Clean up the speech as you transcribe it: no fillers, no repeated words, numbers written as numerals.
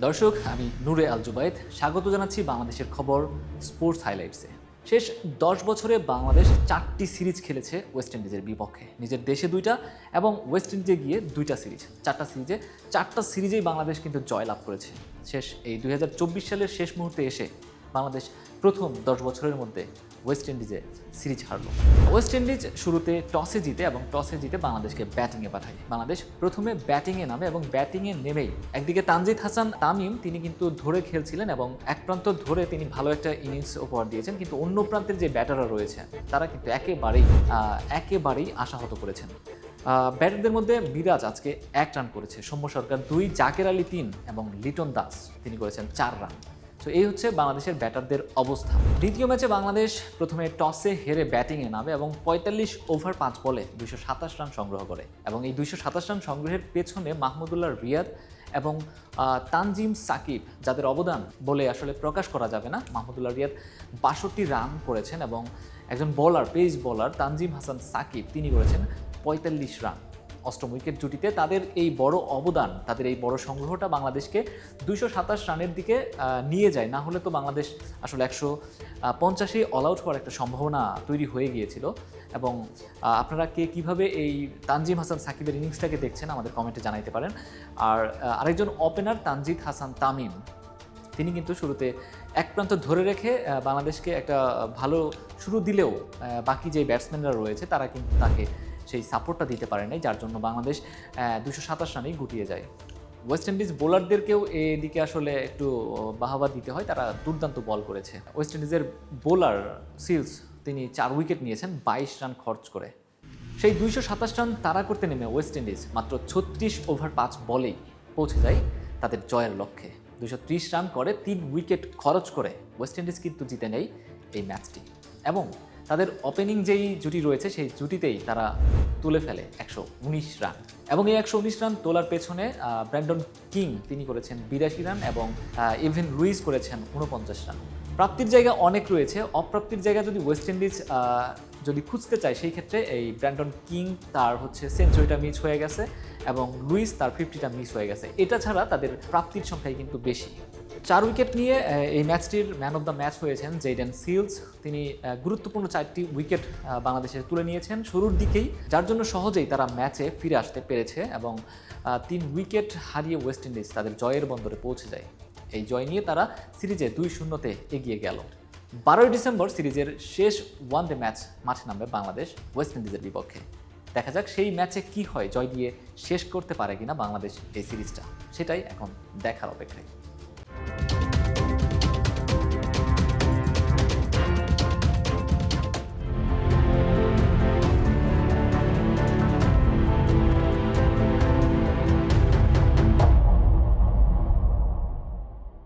দর্শক, আমি নূরে আল জুবায়েদ স্বাগত জানাচ্ছি বাংলাদেশের খবর স্পোর্টস হাইলাইটসে। শেষ 10 বছরে বাংলাদেশ 4টি সিরিজ খেলেছে ওয়েস্ট ইন্ডিজের বিপক্ষে, নিজের দেশে 2টা এবং ওয়েস্ট ইন্ডিজে গিয়ে 2টা সিরিজ। 4টা সিরিজেই বাংলাদেশ কিন্তু জয়লাভ করেছে। এই 2024 সালের শেষ মুহূর্তে এসে বাংলাদেশ প্রথম 10 বছরের মধ্যে ওয়েস্ট ইন্ডিজে সিরিজ হারলো। ওয়েস্ট ইন্ডিজ শুরুতে টসে জিতে বাংলাদেশকে ব্যাটিংয়ে পাঠায়। বাংলাদেশ প্রথমে ব্যাটিংয়ে নামে এবং ব্যাটিংয়ে নেমেই একদিকে তানজিদ হাসান তামিম তিনি কিন্তু ধরে খেলছিলেন এবং এক প্রান্ত ধরে তিনি ভালো একটা ইনিংস উপহার দিয়েছেন, কিন্তু অন্য প্রান্তের যে ব্যাটাররা রয়েছে তারা কিন্তু একেবারেই আশাহত করেছেন। ব্যাটারদের মধ্যে মিরাজ আজকে 1 রান করেছে, সৌম্য সরকার 2, জাকের আলী 3 এবং লিটন দাস তিনি করেছেন 4 রান। তো এই হচ্ছে বাংলাদেশের ব্যাটারদের অবস্থা। দ্বিতীয় ম্যাচে বাংলাদেশ প্রথমে টসে হেরে ব্যাটিংয়ে নামে এবং 45 ওভার 5 বলে 227 রান সংগ্রহ করে এবং এই 227 রান সংগ্রহের পেছনে মাহমুদুল্লাহ রিয়াদ এবং তানজিম সাকিব, যাদের অবদান বলে আসলে প্রকাশ করা যাবে না। মাহমুদুল্লাহ রিয়াদ 62 রান করেছেন এবং একজন পেস বোলার তানজিম হাসান সাকিব তিনি করেছেন 45 রান। অষ্টম উইকেট জুটিতে তাদের এই বড় অবদান, তাদের এই বড় সংগ্রহটা বাংলাদেশকে 227 রানের দিকে নিয়ে যায়। না হলে তো বাংলাদেশ আসলে 150-এ অল আউট হওয়ার একটা সম্ভাবনা তৈরি হয়ে গিয়েছিল। এবং আপনারা কীভাবে এই তানজিম হাসান সাকিবের ইনিংসটাকে দেখছেন আমাদের কমেন্টে জানাইতে পারেন। আর আরেকজন ওপেনার তানজিদ হাসান তামিম তিনি কিন্তু শুরুতে এক প্রান্ত ধরে রেখে বাংলাদেশকে একটা ভালো শুরু দিলেও বাকি যে ব্যাটসম্যানরা রয়েছে তারা কিন্তু তাকে সেই সাপোর্টটা দিতে পারে নাই, যার জন্য বাংলাদেশ 227 রানেই গুটিয়ে যায়। ওয়েস্ট ইন্ডিজ বোলারদেরকেও এদিকে আসলে একটু বাহাবা দিতে হয়, তারা দুর্দান্ত বল করেছে। ওয়েস্ট ইন্ডিজের বোলার সিলস তিনি 4 উইকেট নিয়েছেন 22 রান খরচ করে। সেই 227 রান তাড়া করতে নেমে ওয়েস্ট ইন্ডিজ মাত্র 36 ওভার 5 বলেই পৌঁছে যায় তাদের জয়ের লক্ষ্যে। 230 রান করে 3 উইকেট খরচ করে ওয়েস্ট ইন্ডিজ কিন্তু জিতে নেয় এই ম্যাচটি এবং তাদের ওপেনিং যেই জুটি রয়েছে সেই জুটিতেই তারা তুলে ফেলে 119 রান এবং এই 119 রান তোলার পেছনে ব্র্যান্ডন কিং তিনি করেছেন 82 রান এবং ইভেন লুইস করেছেন 49 রান। প্রাপ্তির জায়গা অনেক রয়েছে, অপ্রাপ্তির জায়গা যদি ওয়েস্ট ইন্ডিজ যদি খুঁজতে চায় সেই ক্ষেত্রে এই ব্র্যান্ডন কিং তার সেঞ্চুরিটা মিস হয়ে গেছে এবং লুইস তার 50টা মিস হয়ে গেছে। এটা ছাড়া তাদের প্রাপ্তির সংখ্যাই কিন্তু বেশি। 4 উইকেট নিয়ে এই ম্যাচটির ম্যান অফ দ্য ম্যাচ হয়েছেন জেডেন সিলস। তিনি গুরুত্বপূর্ণ 4টি উইকেট বাংলাদেশে তুলে নিয়েছেন শুরুর দিকেই, যার জন্য সহজেই তারা ম্যাচে ফিরে আসতে পেরেছে এবং 3 উইকেট হারিয়ে ওয়েস্ট ইন্ডিজ তাদের জয়ের বন্দরে পৌঁছে যায়। এই জয় নিয়ে তারা সিরিজে 2-0-তে এগিয়ে গেল। 12 ডিসেম্বর সিরিজের শেষ ওয়ানডে ম্যাচ মাঠে নামবে বাংলাদেশ ওয়েস্ট ইন্ডিজের বিপক্ষে। দেখা যাক সেই ম্যাচে কি হয়, জয় দিয়ে শেষ করতে পারে কিনা বাংলাদেশ এই সিরিজটা, সেটাই এখন দেখার অপেক্ষায়।